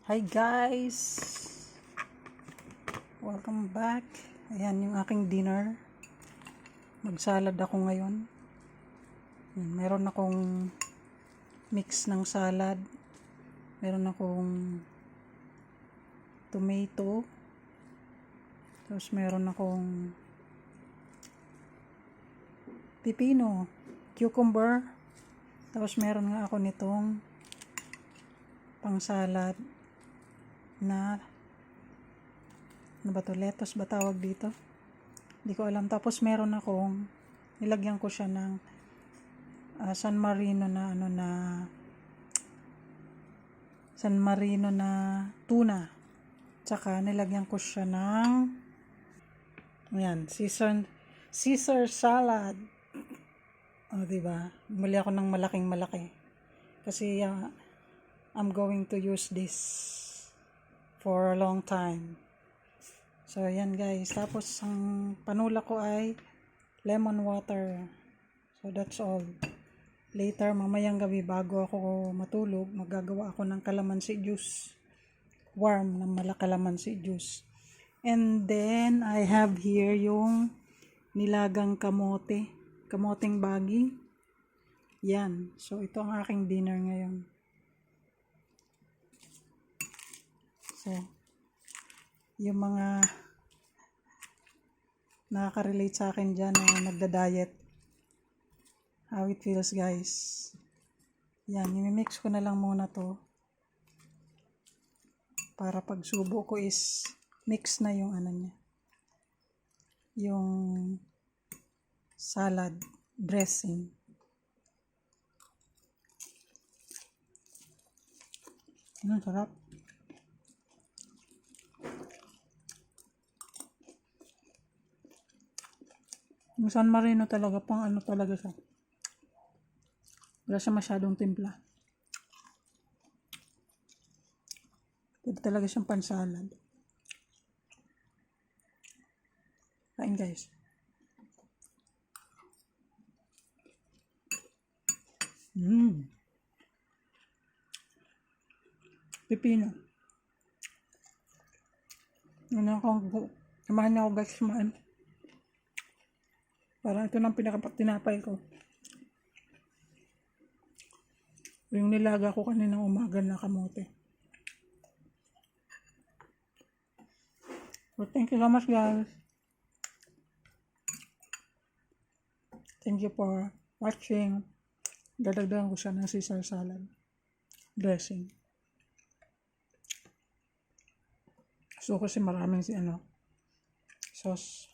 Hi guys! Welcome back. Ayan yung aking dinner. Magsalad ako ngayon. Meron akong mix ng salad. Meron akong tomato. Tapos meron akong pipino, cucumber. Tapos meron nga ako nitong pang salad na ano ba to, lettuce ba tawag dito? Hindi ko alam. Tapos meron akong nilagyan ko siya ng San Marino na tuna. Tsaka nilagyan ko siya ng ayan, Caesar salad. O diba? Bumili ako ng malaking malaki. Kasi I'm going to use this for a long time. So, ayan guys. Tapos, ang panula ko ay lemon water. So, that's all. Later, mamayang gabi, bago ako matulog, magagawa ako ng calamansi juice. Warm na calamansi juice. And then, I have here yung nilagang kamote. Kamoteng baging. Yan. So, ito ang aking dinner ngayon. So, yung mga nakaka-relate sa akin dyan na nagda-diet, how it feels guys. Yan, i-mix ko na lang muna to para pag subo ko is mix na yung ano niya, yung salad dressing. Sarap. Yung San Marino talaga, pang ano talaga siya. Wala siya masyadong timpla. Pwede talaga siyang pansalad. Kain guys. Pipino. Samahan niyo ako guys kumain. Parang ito nang tinapay ko. Yung nilaga ko kaninang umaga na kamote. So, thank you so much guys. Thank you for watching. Dadagdagan ko siya ng Caesar salad dressing. So, kasi maraming sauce.